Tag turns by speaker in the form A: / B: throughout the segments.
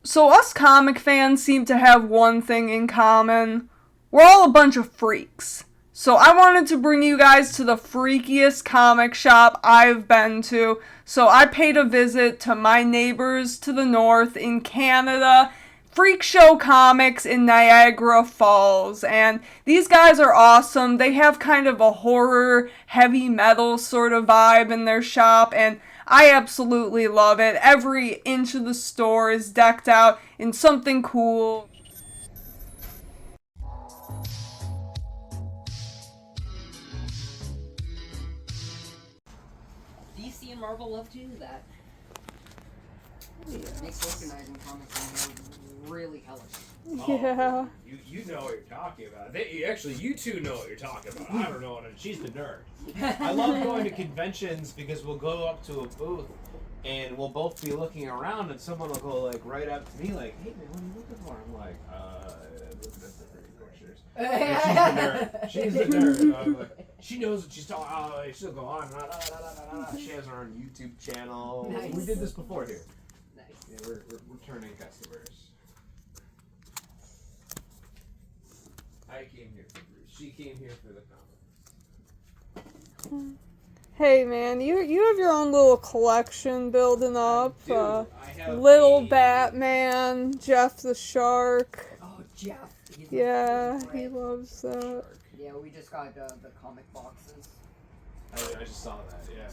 A: So us comic fans seem to have one thing in common. We're all a bunch of freaks. So I wanted to bring you guys to the freakiest comic shop I've been to. So I paid a visit to my neighbors to the north in Canada, Freakshow Comics in Niagara Falls. And these guys are awesome. They have kind of a horror, heavy metal sort of vibe in their shop, and I absolutely love it. Every inch of the store is decked out in something cool.
B: DC and Marvel love to do that. Makes organizing comics in here really hellish.
A: Yeah.
C: You know what you're talking about. You two know what you're talking about. I don't know what she's the nerd. I love going to conventions because we'll go up to a booth and we'll both be looking around and someone will go like right up to me like, "Hey man, what are you looking for?" I'm like, looking at the freaking pictures. She's the nerd. I'm like, she knows what she's talking about. She'll go on. She has her own YouTube channel.
B: Nice.
C: We did this before here.
B: Nice.
C: Yeah, we're returning customers. I came here for Bruce. She came here for the comics.
A: Hey man, you have your own little collection building up.
C: I have
A: Little Batman, Jeff the Shark.
B: Oh, Jeff. He's
A: Yeah,
B: my
A: he
B: favorite.
A: loves that.
B: Yeah, we just got the comic boxes.
C: I just saw that, yeah.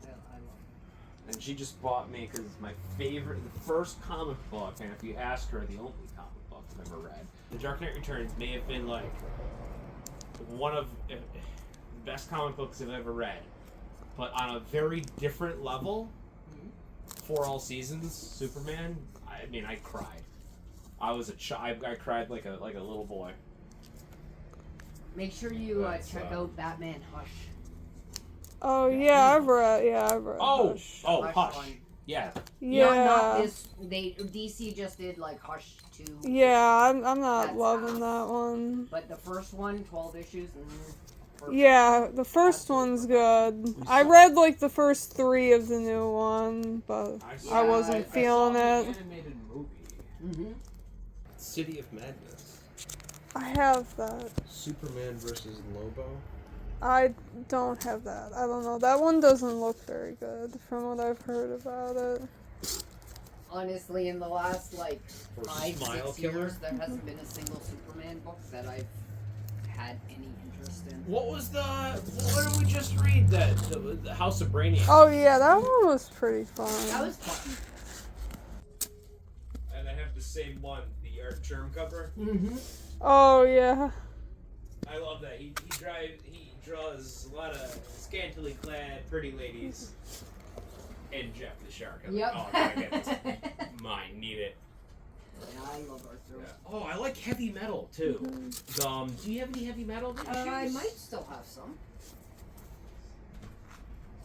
B: Yeah, I love him.
C: And she just bought me because it's my favorite, the first comic book, and if you ask her, the only comic book I've ever read. The Dark Knight Returns may have been like one of the best comic books I've ever read, but on a very different level. For All Seasons, Superman. I mean, I cried. I was a child. I cried like a little boy.
B: Make sure you
C: That's,
B: check out Batman Hush.
A: Oh yeah, I've read.
C: Oh,
A: Hush.
C: Hush.
B: One.
C: Yeah.
A: Yeah.
B: Not this. DC just did like Hush 2.
A: Yeah, I'm not
B: That's
A: loving
B: ass.
A: that one.
B: But the first one, 12 issues. Perfect.
A: Yeah, the first one's good. I read like the first 3 of the new one, but I wasn't feeling
C: I saw
A: it.
C: the animated movie. City of Madness.
A: I have that.
C: Superman versus Lobo.
A: I don't have that. I don't know. That one doesn't look very good from what I've heard about it.
B: Honestly, in the last like
C: Or
B: 5,
C: Smile
B: 6
C: Killer?
B: years, there hasn't been a single Superman book that I've had any interest in.
C: What did we just read? The House of Brainiac.
A: Oh yeah, that one was pretty fun.
B: That was fun.
C: And I have the same one, the Art Germ cover.
A: Oh yeah.
C: I love that. He draws a lot of scantily clad pretty ladies. And Jeff the Shark. I'm
B: Yep.
C: like, oh, I gotta get this. Mine, need it.
B: Yeah, I love Arthur.
C: Yeah. Oh, I like heavy metal too. Do you have any heavy metal issues?
B: I might still have some.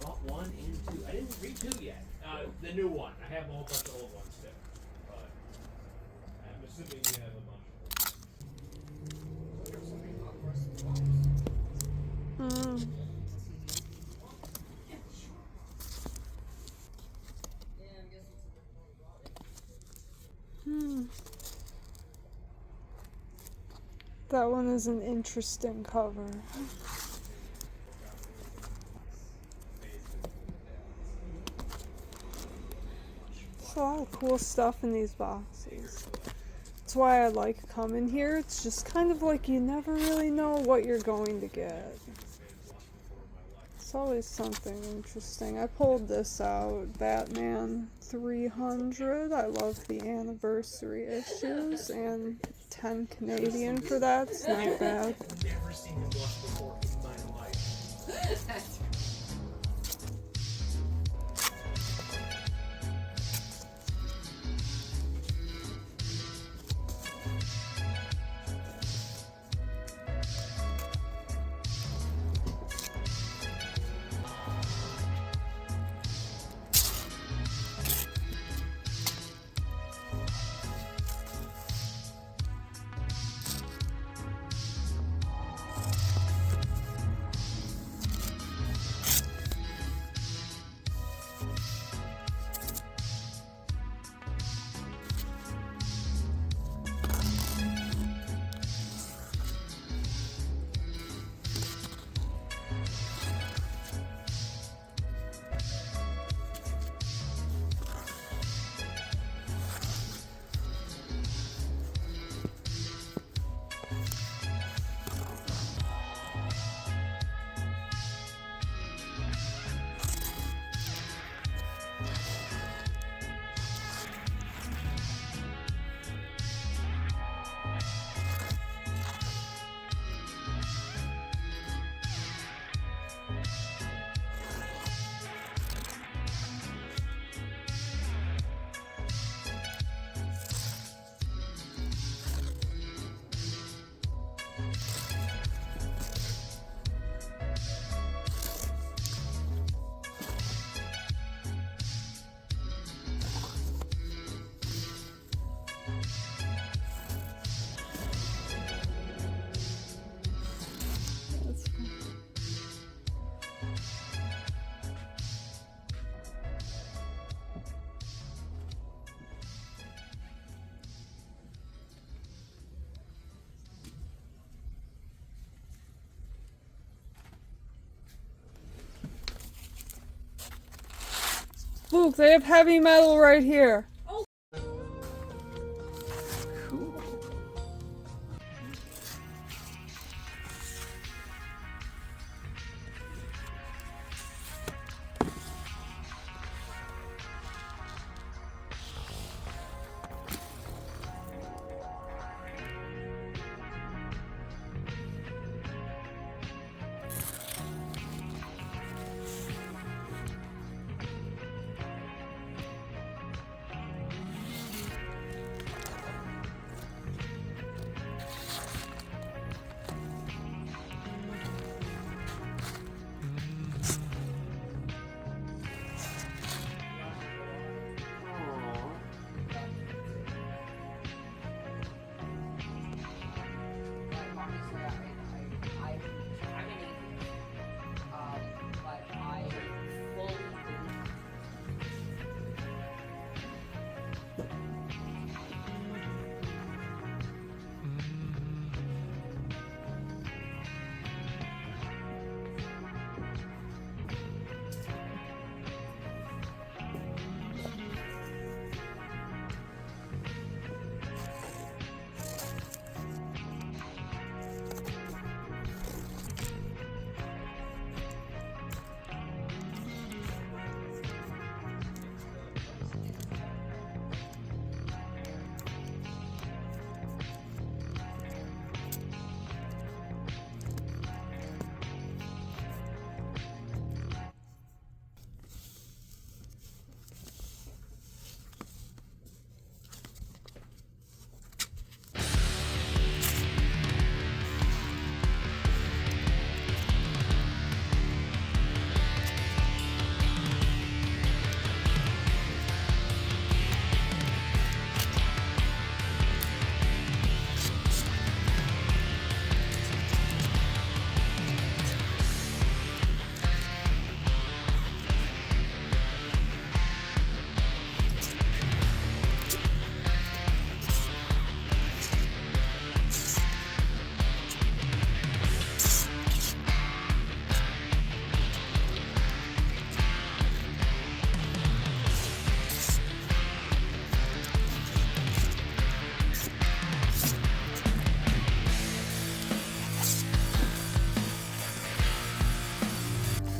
C: Bought 1 and 2. I didn't read 2 yet. The new one. I have a whole bunch of old ones too. But I'm assuming you have a bunch of them.
A: That one is an interesting cover. There's a lot of cool stuff in these boxes. That's why I like coming here. It's just kind of like you never really know what you're going to get. It's always something interesting. I pulled this out, Batman 300. I love the anniversary issues, and 10 Canadian for that. It's not bad.
C: I've never seen him blush before in my life.
B: That's
A: Look, they have heavy metal right here.
C: Cool.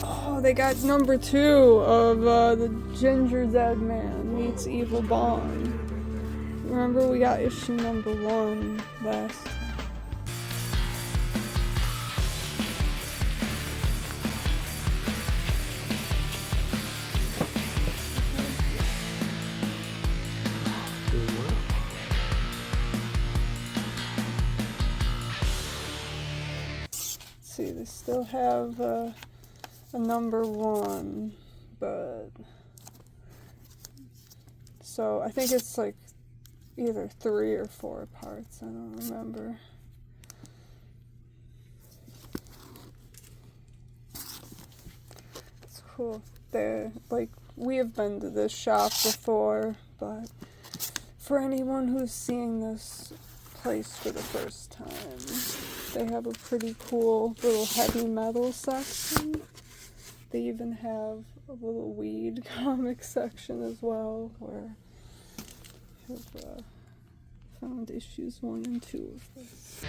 A: Oh, they got number 2 of the Ginger Dead Man meets Evil Bond. Remember, we got issue number 1 last time. See, they still have a number 1, but so I think it's like either 3 or 4 parts. I don't remember. It's cool. They like we have been to this shop before, but for anyone who's seeing this place for the first time, they have a pretty cool little heavy metal section. They even have a little weed comic section as well, where I've found issues 1 and 2 of this.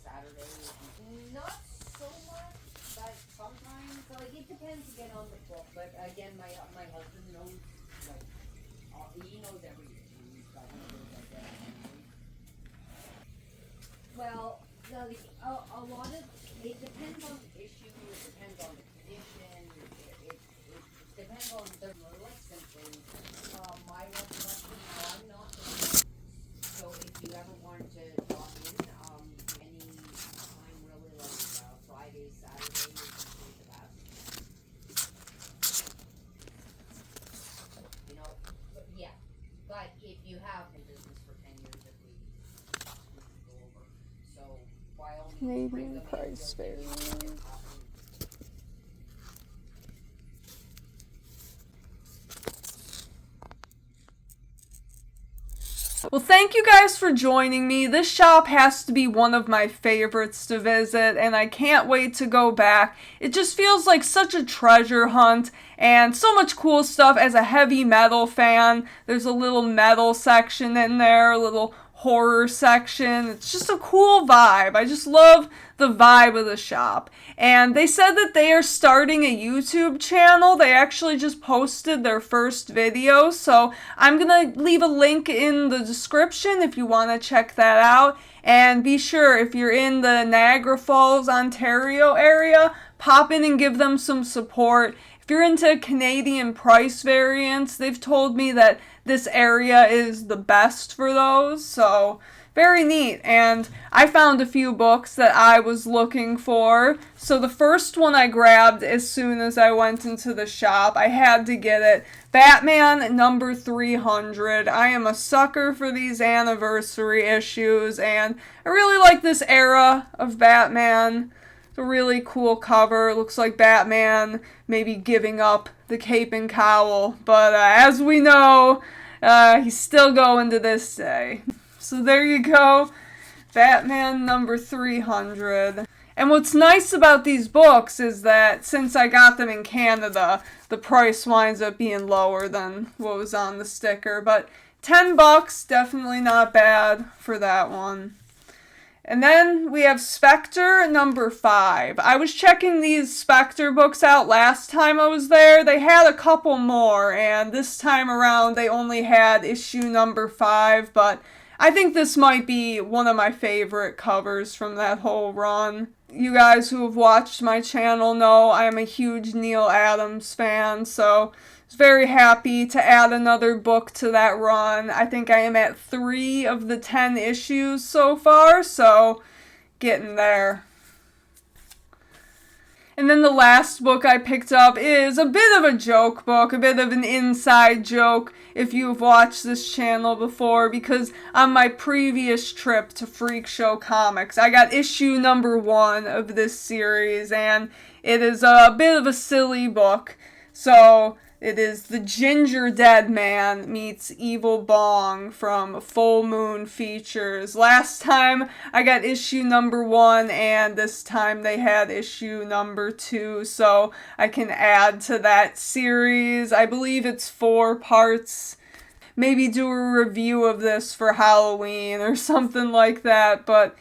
B: Saturday. Not so much, but sometimes, like, it depends again on the book. But again, my husband knows, like, he knows everything. He's got one of those like that. Well, a lot of it depends on the issue. It depends on the condition. It depends on the license things. My one question now, I'm not. So if you ever wanted to drop in, any time really, like Friday, Saturday, is usually the best. You know, but yeah. But if you have been in business for 10 years, if we can go over. So by all means, bring them in.
A: Price variance. Well, thank you guys for joining me. This shop has to be one of my favorites to visit, and I can't wait to go back. It just feels like such a treasure hunt, and so much cool stuff. As a heavy metal fan, there's a little metal section in there, a little horror section. It's just a cool vibe. I just love the vibe of the shop. And they said that they are starting a YouTube channel. They actually just posted their first video, so I'm gonna leave a link in the description if you want to check that out. And be sure, if you're in the Niagara Falls, Ontario area, pop in and give them some support. If you're into Canadian price variants, they've told me that this area is the best for those, so very neat. And I found a few books that I was looking for. So the first one I grabbed as soon as I went into the shop. I had to get it. Batman number 300. I am a sucker for these anniversary issues, and I really like this era of Batman. It's a really cool cover. It looks like Batman maybe giving up the cape and cowl, but as we know, he's still going to this day. So there you go, Batman number 300. And what's nice about these books is that since I got them in Canada, the price winds up being lower than what was on the sticker. But $10, definitely not bad for that one. And then we have Spectre number 5. I was checking these Spectre books out last time I was there. They had a couple more, and this time around they only had issue number 5, but I think this might be one of my favorite covers from that whole run. You guys who have watched my channel know I am a huge Neil Adams fan, so I was very happy to add another book to that run. I think I am at 3 of the 10 issues so far, so getting there. And then the last book I picked up is a bit of a joke book, a bit of an inside joke if you've watched this channel before, because on my previous trip to Freakshow Comics, I got issue number 1 of this series, and it is a bit of a silly book. So it is the Ginger Dead Man meets Evil Bong from Full Moon Features. Last time I got issue number 1, and this time they had issue number 2, so I can add to that series. I believe it's 4 parts. Maybe do a review of this for Halloween or something like that, but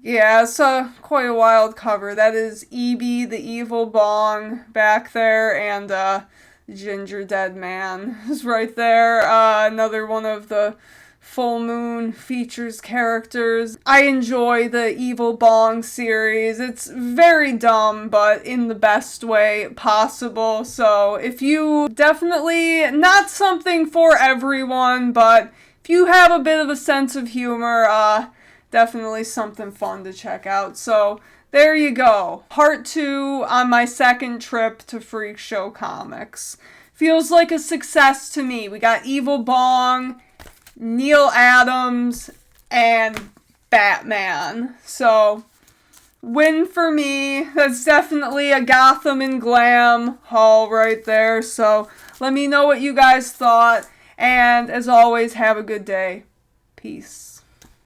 A: yeah, it's quite a wild cover. That is E.B. the Evil Bong back there, and Ginger Dead Man is right there. Another one of the Full Moon Features characters. I enjoy the Evil Bong series. It's very dumb, but in the best way possible. So if you definitely, not something for everyone, but if you have a bit of a sense of humor, definitely something fun to check out. So there you go. Part 2 on my second trip to Freakshow Comics. Feels like a success to me. We got Evil Bong, Neil Adams, and Batman. So, win for me. That's definitely a Gotham&Glam haul right there. So, let me know what you guys thought. And as always, have a good day. Peace.